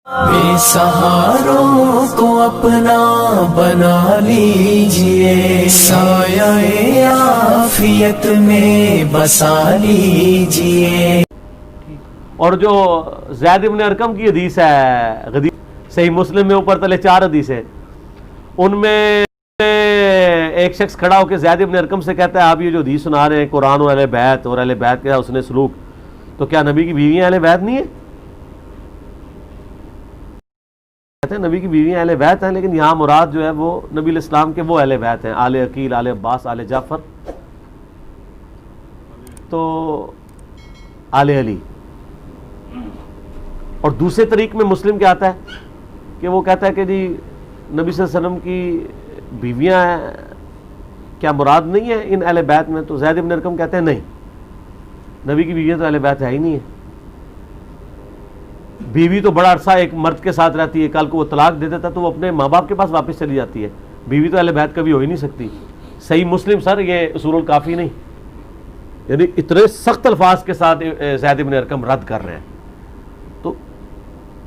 بے سہاروں کو اپنا بنا لیجئے، سایہ عافیت میں بسا لیجئے۔ اور جو زید بن ارقم کی حدیث ہے غدیر صحیح مسلم میں اوپر تلے 4 حدیث ہے، ان میں ایک شخص کھڑا ہو کے زید بن ارقم سے کہتا ہے آپ یہ جو حدیث سنا رہے ہیں قرآن اور اہل بیت اور اہل بیت کا اس نے سلوک، تو کیا نبی کی بیویاں اہل بیت نہیں ہیں؟ کہتے ہیں نبی کی بیویاں اہل بیت ہیں، لیکن یہاں مراد جو ہے وہ نبی علیہ السلام کے وہ اہل بیت ہیں، آل عقیل، آل عباس، آل جعفر، تو آل علی۔ اور دوسرے طریق میں مسلم کیا آتا ہے کہ وہ کہتا ہے کہ جی نبی صلی اللہ علیہ وسلم کی بیویاں کیا مراد نہیں ہیں ان اہل بیت میں؟ تو زید بن ارقم کہتے ہیں نہیں، نبی کی بیویاں تو اہل بیت ہے ہی نہیں ہے۔ بیوی تو بڑا عرصہ ایک مرد کے ساتھ رہتی ہے، کل کو وہ طلاق دے دیتا تو وہ اپنے ماں باپ کے پاس واپس چلی جاتی ہے، بیوی تو اہل بیت کبھی ہو ہی نہیں سکتی۔ صحیح مسلم سر یہ اصول الکافی نہیں، یعنی اتنے سخت الفاظ کے ساتھ زید بن ارقم رد کر رہے ہیں، تو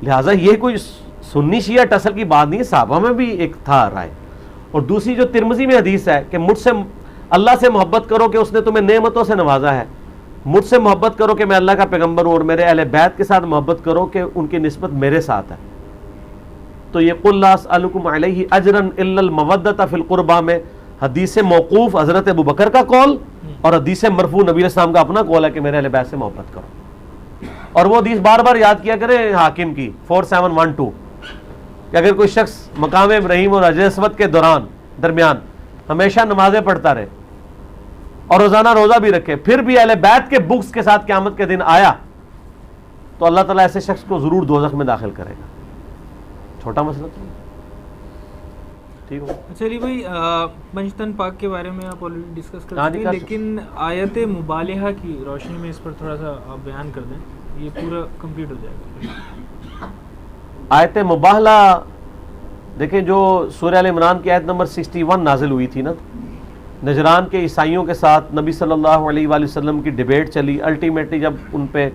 لہٰذا یہ کوئی سنی شیعہ ٹسل کی بات نہیں ہے، صحابہ میں بھی ایک تھا رائے۔ اور دوسری جو ترمذی میں حدیث ہے کہ مجھ سے اللہ سے محبت کرو کہ اس نے تمہیں نعمتوں سے نوازا ہے، مجھ سے محبت کرو کہ میں اللہ کا پیغمبر ہوں، اور میرے اہل بیت کے ساتھ محبت کرو کہ ان کی نسبت میرے ساتھ ہے، تو یہ قل لا اسألکم علیہ اجرا الا المودۃ فی القربى میں حدیث موقوف حضرت ابوبکر کا قول اور حدیث مرفوع نبی علیہ السلام کا اپنا قول ہے کہ میرے اہل بیت سے محبت کرو۔ اور وہ حدیث بار بار یاد کیا کریں حاکم کی 4712 کہ اگر کوئی شخص مقام ابراہیم اور حجر اسود کے درمیان ہمیشہ نمازیں پڑھتا رہے اور روزانہ روزہ بھی رکھے، پھر بھی اہل بیت کے بغض کے ساتھ قیامت کے دن آیا تو اللہ تعالیٰ ایسے شخص کو ضرور دوزخ میں داخل کرے گا۔ چھوٹا مسئلہ تو ٹھیک ہو۔ چلیے بھائی پنجتن پاک کے بارے میں آپ آلریڈی ڈسکس کر چکے ہیں، لیکن آیت مبالغہ کی روشنی میں اس پر تھوڑا سا آپ بیان کر دیں، یہ پورا کمپلیٹ ہو جائے گا۔ آیت مباہلہ دیکھیں جو سورہ ال عمران کی آیت نمبر 61 نازل ہوئی تھی نا، نجران کے عیسائیوں کے ساتھ نبی صلی اللہ علیہ وآلہ وسلم کی ڈیبیٹ چلی، الٹیمیٹلی جب ان پہ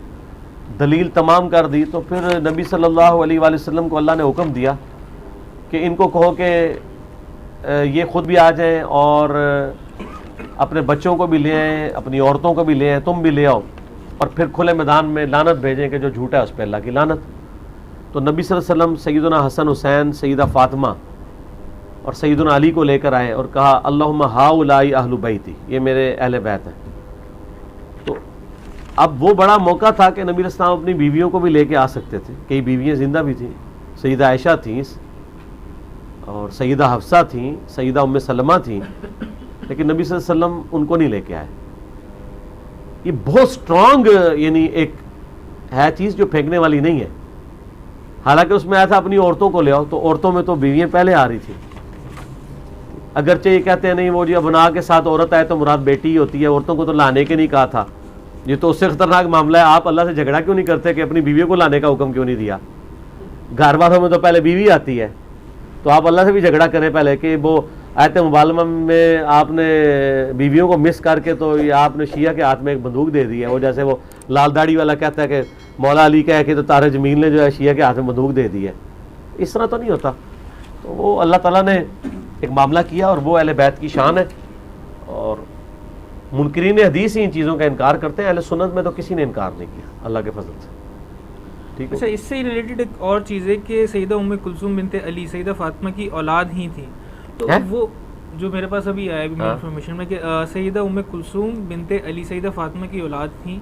دلیل تمام کر دی تو پھر نبی صلی اللہ علیہ وآلہ وسلم کو اللہ نے حکم دیا کہ ان کو کہو کہ یہ خود بھی آ جائیں اور اپنے بچوں کو بھی لے آئیں، اپنی عورتوں کو بھی لے آئیں، تم بھی لے آؤ، اور پھر کھلے میدان میں لعنت بھیجیں کہ جو جھوٹا ہے اس پہ اللہ کی لعنت۔ تو نبی صلی اللہ علیہ وسلم سیدنا حسن حسین، سیدہ فاطمہ اور سیدنا علی کو لے کر آئے اور کہا اللہم ہؤلاء اہل بیتی، یہ میرے اہل بیت ہیں۔ تو اب وہ بڑا موقع تھا کہ نبی علیہ السلام اپنی بیویوں کو بھی لے کے آ سکتے تھے، کئی بیویاں زندہ بھی تھیں، سیدہ عائشہ تھیں اور سیدہ حفصہ تھیں، سیدہ ام سلمہ تھیں، لیکن نبی صلی اللہ علیہ وسلم ان کو نہیں لے کے آئے۔ یہ بہت سٹرونگ یعنی ایک ہے چیز جو پھینکنے والی نہیں ہے، حالانکہ اس میں آیا تھا اپنی عورتوں کو لے آؤ، تو عورتوں میں تو بیویاں پہلے آ رہی تھی، اگرچہ یہ کہتے ہیں نہیں وہ جو بنا کے ساتھ عورت آئے تو مراد بیٹی ہی ہوتی ہے، عورتوں کو تو لانے کے نہیں کہا تھا، یہ تو اس سے خطرناک معاملہ ہے۔ آپ اللہ سے جھگڑا کیوں نہیں کرتے کہ اپنی بیویوں کو لانے کا حکم کیوں نہیں دیا؟ گھر والوں میں تو پہلے بیوی آتی ہے، تو آپ اللہ سے بھی جھگڑا کریں پہلے کہ وہ آیت مبالغہ میں آپ نے بیویوں کو مس کر کے تو یہ آپ نے شیعہ کے ہاتھ میں ایک بندوق دے دی ہے، وہ جیسے وہ لال داڑھی والا کہتا ہے کہ مولا علی کہہ کے تو طارق جمیل نے جو ہے شیعہ کے ہاتھ میں بندوق دے دی ہے، اس طرح تو نہیں ہوتا۔ تو وہ اللہ تعالیٰ نے ایک معاملہ کیا اور وہ اہل بیت کی شان ہے، اور منکرین حدیث ہی ان چیزوں کا انکار کرتے ہیں، اہل سنت میں تو کسی نے انکار نہیں کیا اللہ کے فضل سے۔ ٹھیک ہے، اچھا اس سے ریلیٹڈ ایک اور چیز ہے کہ سیدہ ام کلثوم بنت علی سیدہ فاطمہ کی اولاد ہی تھیں، تو وہ جو میرے پاس ابھی آیا انفارمیشن میں کہ سیدہ ام کلثوم بنت علی سیدہ فاطمہ کی اولاد تھیں،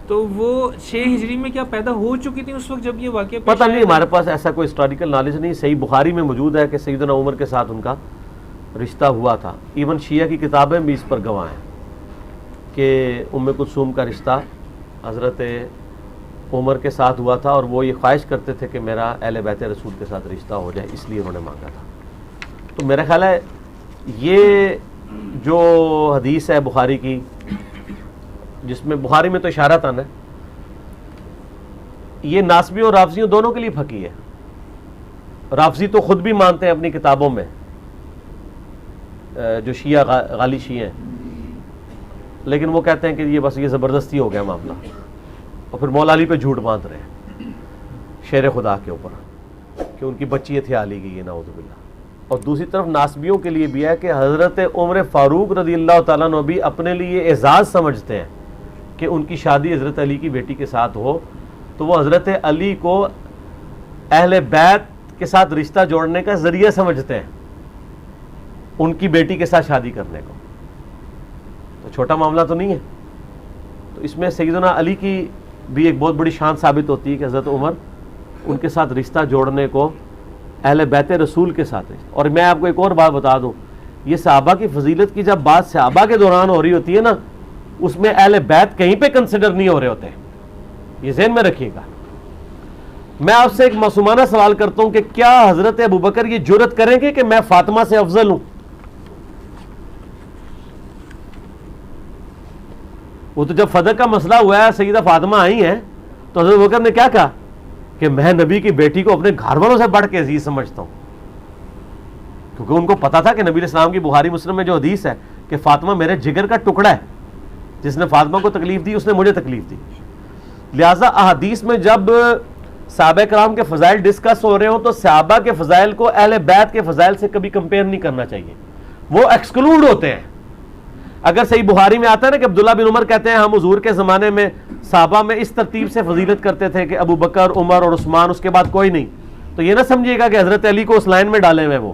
تو وہ 6 ہجری میں کیا پیدا ہو چکی تھی اس وقت جب یہ واقعہ پتہ نہیں، ہمارے پاس ایسا کوئی ہسٹوریکل نالج نہیں۔ صحیح بخاری میں موجود ہے کہ سیدنا عمر کے ساتھ ان کا رشتہ ہوا تھا، ایون شیعہ کی کتابیں بھی اس پر گواہ ہیں کہ ام کلثوم کا رشتہ حضرت عمر کے ساتھ ہوا تھا، اور وہ یہ خواہش کرتے تھے کہ میرا اہل بیت رسول کے ساتھ رشتہ ہو جائے، اس لیے انہوں نے مانگا تھا۔ تو میرا خیال ہے یہ جو حدیث ہے بخاری کی، جس میں بخاری میں تو اشارہ تھا نا، یہ ناسبیوں اور رافضیوں دونوں کے لیے پھکی ہے۔ رافضی تو خود بھی مانتے ہیں اپنی کتابوں میں، جو شیعہ غالی شیعہ ہیں، لیکن وہ کہتے ہیں کہ یہ بس یہ زبردستی ہو گیا معاملہ، اور پھر مولا علی پہ جھوٹ باندھ رہے ہیں۔ شیر خدا کے اوپر کہ ان کی بچی اتھیالی گئی ہے نعوذ باللہ. اور دوسری طرف ناسبیوں کے لیے بھی ہے کہ حضرت عمر فاروق رضی اللہ تعالیٰ عنہ بھی اپنے لیے اعزاز سمجھتے ہیں کہ ان کی شادی حضرت علی کی بیٹی کے ساتھ ہو, تو وہ حضرت علی کو اہل بیت کے ساتھ رشتہ جوڑنے کا ذریعہ سمجھتے ہیں ان کی بیٹی کے ساتھ شادی کرنے کو. تو چھوٹا معاملہ تو نہیں ہے. تو اس میں سیدنا علی کی بھی ایک بہت بڑی شان ثابت ہوتی ہے کہ حضرت عمر ان کے ساتھ رشتہ جوڑنے کو اہل بیت رسول کے ساتھ. اور میں آپ کو ایک اور بات بتا دوں, یہ صحابہ کی فضیلت کی جب بات صحابہ کے دوران ہو رہی ہوتی ہے نا, اس میں اہل بیت کہیں پہ کنسیڈر نہیں ہو رہے ہوتے, یہ ذہن میں رکھیے گا. میں آپ سے ایک معصومانہ سوال کرتا ہوں کہ کیا حضرت ابوبکر یہ جرأت کریں گے کہ میں فاطمہ سے افضل ہوں؟ وہ تو جب فتح کا مسئلہ ہوا ہے, سیدہ فاطمہ آئی ہیں, تو حضرت ابوبکر نے کیا کہا کہ میں نبی کی بیٹی کو اپنے گھر والوں سے بڑھ کے عزیز سمجھتا ہوں, کیونکہ ان کو پتا تھا کہ نبی علیہ السلام کی بخاری مسلم میں جو حدیث ہے کہ فاطمہ میرے جگر کا ٹکڑا ہے, جس نے فاطمہ کو تکلیف دی اس نے مجھے تکلیف دی. لہٰذا احادیث میں جب صحابہ کرام کے فضائل ڈسکس ہو رہے ہوں تو صحابہ کے فضائل کو اہل بیت کے فضائل سے کبھی کمپیئر نہیں کرنا چاہیے, وہ ایکسکلوڈ ہوتے ہیں. اگر صحیح بخاری میں آتا ہے نا کہ عبداللہ بن عمر کہتے ہیں ہم حضور کے زمانے میں صحابہ میں اس ترتیب سے فضیلت کرتے تھے کہ ابو بکر, عمر اور عثمان, اس کے بعد کوئی نہیں, تو یہ نہ سمجھیے گا کہ حضرت علی کو اس لائن میں ڈالے ہوئے, وہ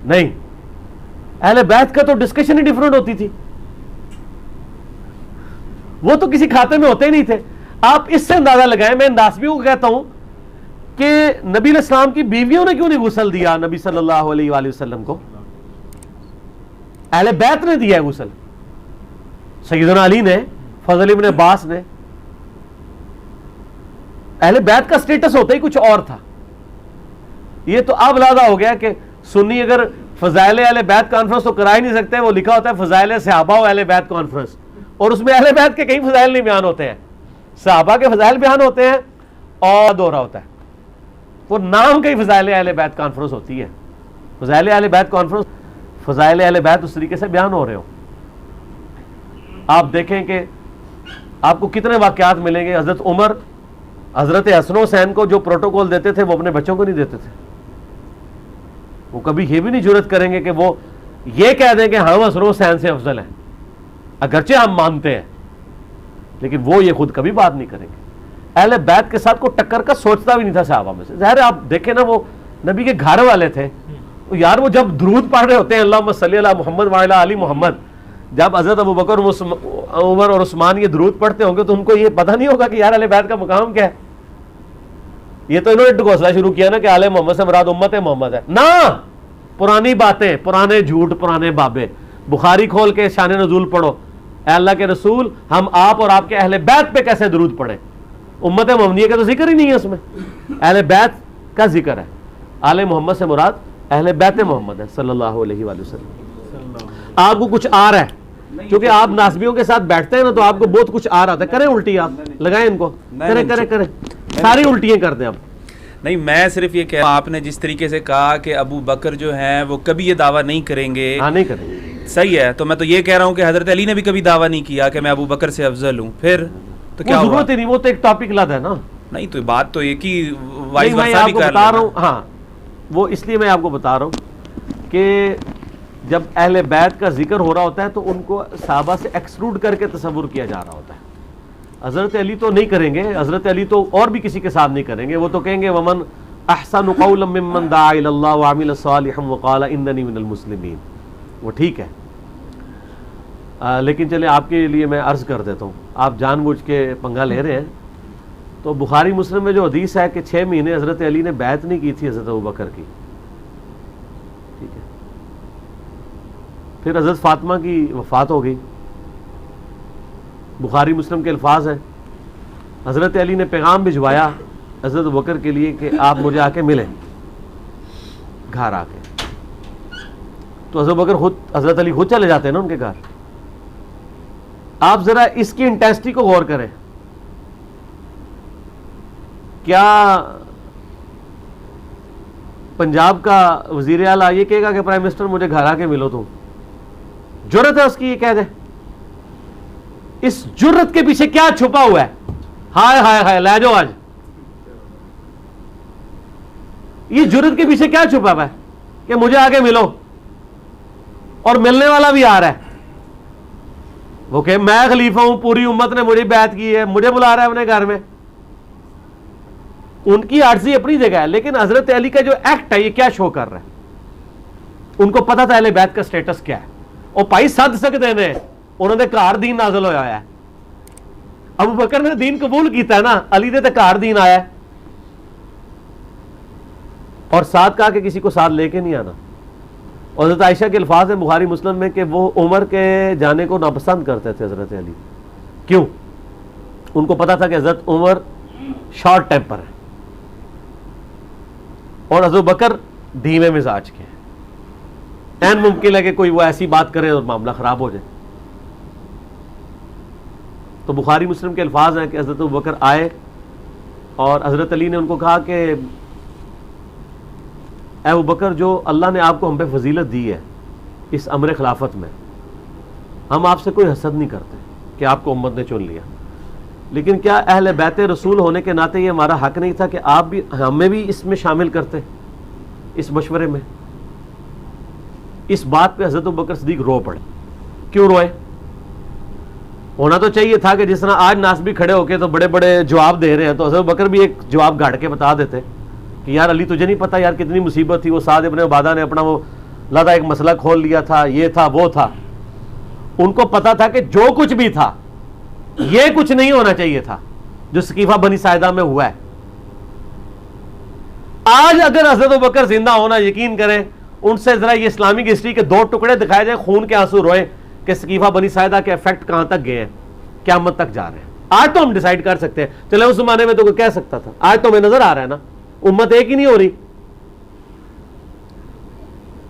نہیں. اہل بیت کا تو ڈسکشن ہی ڈیفرنٹ ہوتی تھی, وہ تو کسی کھاتے میں ہوتے ہی نہیں تھے. آپ اس سے اندازہ لگائیں, میں ناسبیوں کو کہتا ہوں کہ نبی علیہ السلام کی بیویوں نے کیوں نہیں غسل دیا نبی صلی اللہ علیہ وآلہ وسلم کو؟ اہل بیت نے دیا ہے غسل, سیدنا علی نے, فضل ابن عباس نے. اہل بیت کا سٹیٹس ہوتا ہی کچھ اور تھا. یہ تو اب لادہ ہو گیا کہ سنی اگر فضائل اہل بیت کانفرنس تو کرا ہی نہیں سکتے, وہ لکھا ہوتا ہے فضائل صحابہ و اہل بیت کانفرنس, اور اس میں اہل بیت کے کئی فضائل نہیں بیان ہوتے ہیں, صحابہ کے فضائل بیان ہوتے ہیں اور دورہ ہوتا ہے. وہ نام کئی فضائل اہل بیت کانفرنس ہوتی ہے, فضائل اہل بیت کانفرنس, فضائل اہل بیت اس طریقے سے بیان ہو رہے ہو. آپ دیکھیں کہ آپ کو کتنے واقعات ملیں گے. حضرت عمر حضرت حسن و حسین کو جو پروٹوکول دیتے تھے وہ اپنے بچوں کو نہیں دیتے تھے. وہ کبھی یہ بھی نہیں جرأت کریں گے کہ وہ یہ کہہ دیں کہ ہم حسن و حسین سے افضل ہیں, اگرچہ ہم مانتے ہیں, لیکن وہ یہ خود کبھی بات نہیں کریں گے. اہل بیت کے ساتھ کو ٹکر کا سوچتا بھی نہیں تھا صحابہ میں سے. ظاہر ہے آپ دیکھیں نا, وہ نبی کے گھر والے تھے یار, وہ جب درود پڑھ رہے ہوتے ہیں اللہم صلی علی محمد وعلی آل محمد, جب حضرت ابو بکر عمر اور عثمان یہ درود پڑھتے ہوں گے تو ان کو یہ پتہ نہیں ہوگا کہ یار اہل بیت کا مقام کیا ہے. یہ تو انہوں نے ڈھکوسلا شروع کیا نا کہ آل محمد سے مراد امت محمد ہے. نہ, پرانی باتیں, پرانے جھوٹ, پرانے بابے. بخاری کھول کے شان نزول پڑھو, اے اللہ کے رسول ہم آپ اور آپ کے اہل بیت پہ کیسے درود پڑھیں. امت محمدیہ کا تو ذکر ہی نہیں ہے اس میں, اہل بیت کا ذکر ہے. آل محمد سے مراد اہل بیت محمد ہے صلی اللہ علیہ وآلہ وسلم. آپ کو کچھ آ رہا ہے کیونکہ آپ ناسبیوں کے ساتھ بیٹھتے ہیں نا, تو آپ کو بہت کچھ آ رہا تھا. کریں الٹی, آپ لگائیں ان کو, کریں ساری الٹیاں کر دیں. اب نہیں, میں صرف یہ کہہ, آپ نے جس طریقے سے کہا کہ ابو بکر جو ہیں وہ کبھی یہ دعویٰ نہیں کریں گے, ہاں نہیں کریں گے, صحیح ہے. تو میں تو یہ کہہ رہا ہوں کہ حضرت علی نے بھی کبھی دعویٰ نہیں کیا کہ میں ابو بکر سے افضل ہوں, پھر تو کیا ضرورت ہی نہیں, وہ تو ایک ٹاپک لاتا ہے نا. نہیں, تو بات تو ایک ہی وائس میں ورسا آپ بھی کو کر بتا رہا ہوں. ہاں, وہ اس لیے میں آپ کو بتا رہا ہوں کہ جب اہل بیت کا ذکر ہو رہا ہوتا ہے تو ان کو صحابہ سے ایکسکلوڈ کر کے تصور کیا جا رہا ہوتا ہے. حضرت علی تو نہیں کریں گے, حضرت علی تو اور بھی کسی کے ساتھ نہیں کریں گے. وہ تو کہیں گے ومن احسن قولا ممن دعا الی اللہ وعمل صالحا وقال اننی من المسلمین. وہ ٹھیک ہے, لیکن چلیں آپ کے لیے میں عرض کر دیتا ہوں, آپ جان بوجھ کے پنگا لے رہے ہیں. تو بخاری مسلم میں جو حدیث ہے کہ 6 مہینے حضرت علی نے بیعت نہیں کی تھی حضرت ابوبکر کی, ٹھیک ہے. پھر حضرت فاطمہ کی وفات ہو گئی. بخاری مسلم کے الفاظ ہیں, حضرت علی نے پیغام بھجوایا حضرت ابوبکر کے لیے کہ آپ مجھے آ کے ملیں گھر آ کے. تو حضرت ابوبکر خود, حضرت علی خود چلے جاتے ہیں نا ان کے گھر. آپ ذرا اس کی انٹینسٹی کو غور کریں. کیا پنجاب کا وزیر اعلیٰ یہ کہے گا کہ پرائم منسٹر مجھے گھر آ کے ملو؟ تم جرت ہے اس کی یہ کہہ دے؟ اس جرت کے پیچھے کیا چھپا ہوا ہے؟ ہائے ہائے ہائے لے جاؤ آج. یہ جرت کے پیچھے کیا چھپا ہوا ہے کہ مجھے آگے ملو، اور ملنے والا بھی آ رہا ہے وہ کہ میں خلیفہ ہوں، پوری امت نے مجھے بیعت کی ہے، مجھے بلا رہا ہے اپنے گھر میں. ان کی عاجزی اپنی جگہ ہے، لیکن حضرت علی کا جو ایکٹ ہے یہ کیا شو کر رہا ہے؟ ان کو پتا تھا اہل بیت کا سٹیٹس کیا ہے، اور بھائی سد سکتے ہیں، انہوں نے گھر دین نازل ہوا ہے. ابو بکر نے دین قبول کیتا ہے نا، علی دے تے گھر دین آیا ہے، اور ساتھ کہا کہ کسی کو ساتھ لے کے نہیں آنا. اور حضرت عائشہ کے الفاظ ہیں بخاری مسلم میں کہ وہ عمر کے جانے کو ناپسند کرتے تھے حضرت علی. کیوں؟ ان کو پتا تھا کہ حضرت عمر شارٹ ٹیمپر ہے اور حضرت بکر دھیمے مزاج کے ہیں، این ممکن ہے کہ کوئی وہ ایسی بات کرے اور معاملہ خراب ہو جائے. تو بخاری مسلم کے الفاظ ہیں کہ حضرت بکر آئے اور حضرت علی نے ان کو کہا کہ اے ابو بکر، جو اللہ نے آپ کو ہم پہ فضیلت دی ہے اس امر خلافت میں، ہم آپ سے کوئی حسد نہیں کرتے کہ آپ کو امت نے چن لیا، لیکن کیا اہل بیت رسول ہونے کے ناطے یہ ہمارا حق نہیں تھا کہ آپ بھی ہمیں بھی اس میں شامل کرتے اس مشورے میں؟ اس بات پہ حضرت ابو بکر صدیق رو پڑے. کیوں روئے؟ ہونا تو چاہیے تھا کہ جس طرح آج ناسبی کھڑے ہو کے تو بڑے بڑے جواب دے رہے ہیں، تو حضرت بکر بھی ایک جواب گاڑ کے بتا دیتے کہ یار علی تجھے نہیں پتا یار کتنی مصیبت تھی، وہ سعد ابن عبادہ نے اپنا وہ لادہ ایک مسئلہ کھول لیا تھا، یہ تھا وہ تھا. ان کو پتا تھا کہ جو کچھ بھی تھا یہ کچھ نہیں ہونا چاہیے تھا جو سقیفہ بنی ساعدہ میں ہوا ہے. آج اگر حضرت بکر زندہ ہونا، یقین کریں ان سے ذرا یہ اسلامک ہسٹری کے 2 ٹکڑے دکھائے جائیں، خون کے آنسو روئے کہ سقیفہ بنی ساعدہ کے افیکٹ کہاں تک گئے ہیں، قیامت تک جا رہے ہیں. آج تو ہم ڈیسائیڈ کر سکتے ہیں، چلے اس زمانے میں تو کوئی کہہ سکتا تھا، آج تو ہمیں نظر آ رہا ہے نا امت ایک ہی نہیں ہو رہی.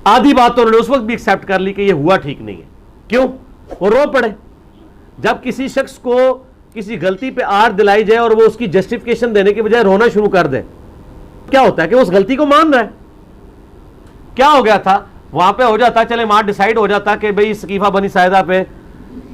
آدھی بات تو انہوں نے اس وقت بھی ایکسیپٹ کر لی کہ یہ ہوا ٹھیک نہیں ہے. کیوں؟ وہ رو پڑے. جب کسی شخص کو کسی غلطی پہ آڑ دلائی جائے اور وہ اس کی جسٹیفیکیشن دینے کے بجائے رونا شروع کر دے، کیا ہوتا ہے کہ وہ اس غلطی کو مان رہا ہے. کیا ہو گیا تھا وہاں پہ؟ ہو جاتا چلے وہاں ڈیسائیڈ ہو جاتا کہ بھئی سقیفہ بنی ساعدہ پہ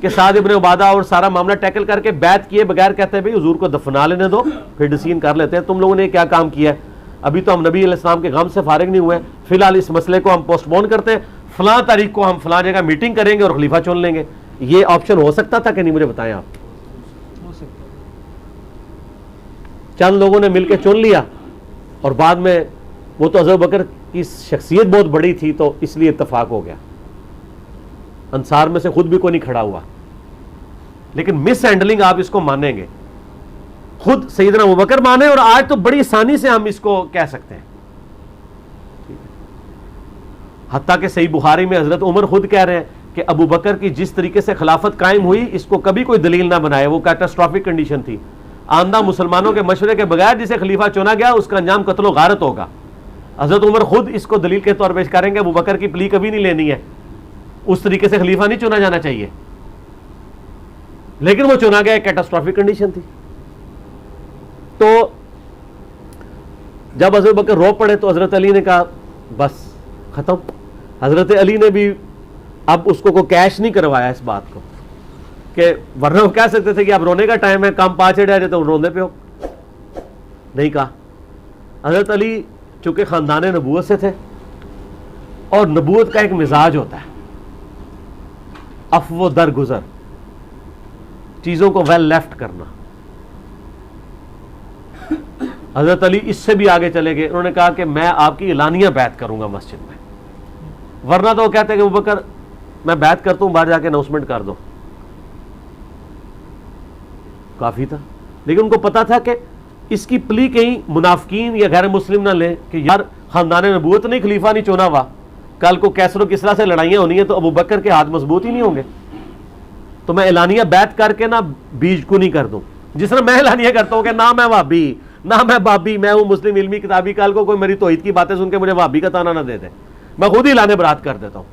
کہ سعد ابن عبادہ اور سارا معاملہ ٹیکل کر کے بیعت کیے بغیر کہتے ہیں بھئی حضور کو دفنا لینے دو، پھر ڈسین کر لیتے ہیں. تم لوگوں نے کیا کام کیا ہے؟ ابھی تو ہم نبی علیہ السلام کے غم سے فارغ نہیں ہوئے، فی الحال اس مسئلے کو ہم پوسٹ پون کرتے ہیں، فلاں تاریخ کو ہم فلاں جگہ میٹنگ کریں گے اور خلیفہ چن لیں گے. یہ آپشن ہو سکتا تھا کہ نہیں؟ مجھے بتائیں آپ. چند لوگوں نے مل کے چن لیا اور بعد میں وہ تو حضرت بکر کی شخصیت بہت بڑی تھی تو اس لیے اتفاق ہو گیا. انصار میں سے خود بھی کوئی نہیں کھڑا ہوا، لیکن مس ہینڈلنگ آپ اس کو مانیں گے، خود سیدنا ابوبکر مانے، اور آج تو بڑی آسانی سے ہم اس کو کہہ سکتے ہیں. حتیٰ کہ صحیح بخاری میں حضرت عمر خود کہہ رہے ہیں کہ ابو بکر کی جس طریقے سے خلافت قائم ہوئی اس کو کبھی کوئی دلیل نہ بنائے، وہ کیٹاسٹرافک کنڈیشن تھی. آندہ مسلمانوں کے مشورے کے بغیر جسے خلیفہ چنا گیا اس کا انجام قتل و غارت ہوگا. حضرت عمر خود اس کو دلیل کے طور پیش کریں گے ابو بکر کی پلی کبھی نہیں لینی ہے، اس طریقے سے خلیفہ نہیں چنا جانا چاہیے، لیکن وہ چنا گیا، ایک کیٹاسٹرافک کنڈیشن تھی. تو جب حضرت بکر رو پڑے تو حضرت علی نے کہا بس ختم. حضرت علی نے بھی اب اس کو کیش نہیں کروایا اس بات کو، کہ ورنہ وہ کہہ سکتے تھے کہ اب رونے کا ٹائم ہے، کام پاچھے ڈے جاتے روندے پہ ہو. نہیں کہا. حضرت علی چونکہ خاندان نبوت سے تھے اور نبوت کا ایک مزاج ہوتا ہے عفو درگزر، چیزوں کو ویل لیفٹ کرنا. حضرت علی اس سے بھی آگے چلے گئے، انہوں نے کہا کہ میں آپ کی اعلانیہ بیعت کروں گا مسجد میں، ورنہ تو وہ کہتے ہیں کہ ابوبکر میں بیعت کرتا ہوں، باہر جا کے اناؤنسمنٹ کر دو. کافی تھا. لیکن ان کو پتا تھا کہ اس کی پلی کہیں منافقین یا غیر مسلم نہ لیں کہ یار خاندان نبوت نہیں، خلیفہ نہیں چنا ہوا، کل کو کیسر و کسرا سے لڑائیاں ہونی ہیں تو ابو بکر کے ہاتھ مضبوط ہی نہیں ہوں گے، تو میں اعلانیہ بیعت کر کے نہ بیج کو نہیں کر دوں. جس طرح میں اعلانیہ کرتا ہوں کہ نہ میں وہابی نہ میں بابی، میں ہوں مسلم علمی کتابی، کل کو کوئی میری توحید کی باتیں سن کے مجھے وہابی کا تانا نہ دے دے، میں خود ہی اعلان برات کر دیتا ہوں.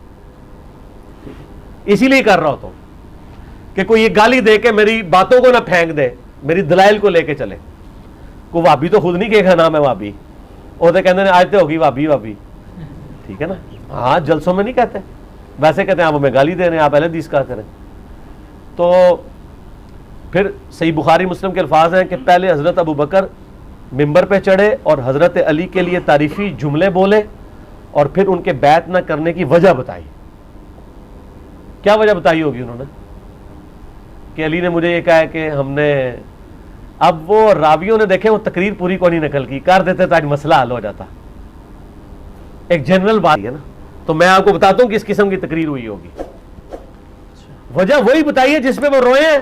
اسی لیے کر رہا ہوتا ہوں کہ کوئی یہ گالی دے کے میری باتوں کو نہ پھینک دے، میری دلائل کو لے کے چلے. کوئی وہابی تو خود نہیں کہے گا نا میں وہابی، وہ تو کہتے ہیں آج تو ہوگی وہابی وہابی، ٹھیک ہے نا. ہاں جلسوں میں نہیں کہتے، ویسے کہتے ہیں آپ ہمیں گالی دے رہے ہیں، آپ اہل حدیث کا کریں. تو پھر صحیح بخاری مسلم کے الفاظ ہیں کہ پہلے حضرت ابو بکر ممبر پہ چڑھے اور حضرت علی کے لیے تعریفی جملے بولے اور پھر ان کے بیعت نہ کرنے کی وجہ بتائی. کیا وجہ بتائی ہوگی انہوں نے کہ علی نے مجھے یہ کہا ہے کہ ہم نے, اب وہ راویوں نے دیکھے وہ تقریر پوری کو نہیں نقل کی, کر دیتے تو آج مسئلہ حل ہو جاتا. ایک جنرل بات ہے نا, تو میں آپ کو بتاتا ہوں کہ اس قسم کی تقریر ہوئی ہوگی. وجہ وہی بتائی ہے جس پہ وہ روئے ہیں.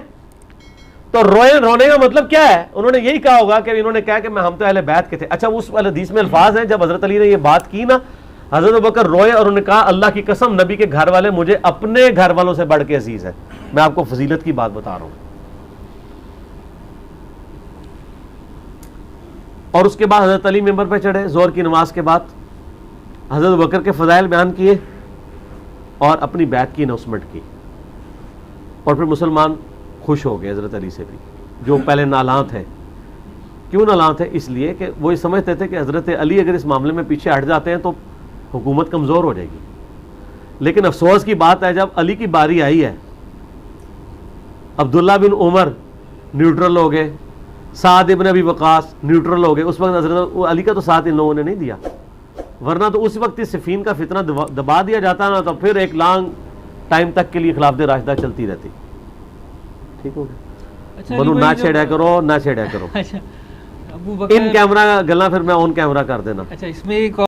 تو رونے کا مطلب کیا ہے؟ انہوں نے یہی کہا ہوگا کہ انہوں نے کہا کہ ہم تو اہل بیت کے تھے. اچھا اس حدیث میں الفاظ ہیں جب حضرت علی نے یہ بات کی نا, حضرت ابوبکر روئے اور انہوں نے کہا اللہ کی قسم نبی کے گھر والے مجھے اپنے گھر والوں سے بڑھ کے عزیز ہیں. میں آپ کو فضیلت کی بات بتا رہا ہوں. اور اس کے بعد حضرت علی ممبر پہ چڑھے زور کی نماز کے بعد, حضرت ابوبکر کے فضائل بیان کیے اور اپنی بیعت کی اناؤنسمنٹ کی. اور پھر مسلمان خوش ہو گئے حضرت علی سے بھی, جو پہلے نالاں تھے. کیوں نالاں تھے؟ اس لیے کہ وہ یہ سمجھتے تھے کہ حضرت علی اگر اس معاملے میں پیچھے ہٹ جاتے ہیں تو حکومت کمزور ہو جائے گی. لیکن افسوس کی بات ہے جب علی کی باری آئی ہے, عبداللہ بن عمر نیوٹرل ہو گئے, سعد ابن ابی وقاص نیوٹرل ہو گئے. اس وقت حضرت علی کا تو ساتھ ان لوگوں نے نہیں دیا, ورنہ تو اس وقت صفین کا فتنہ دبا دیا جاتا نا, تو پھر ایک لانگ ٹائم تک کے لیے خلافت راشدہ چلتی رہتی. ٹھیک ہو گیا؟ بولو نہ چھیڑیا کرو, نہ چھیڑیا کرو. اچھا ابو بکر ان کیمرہ گلا پھر میں آن کیمرہ کر دینا. اچھا اس میں ایک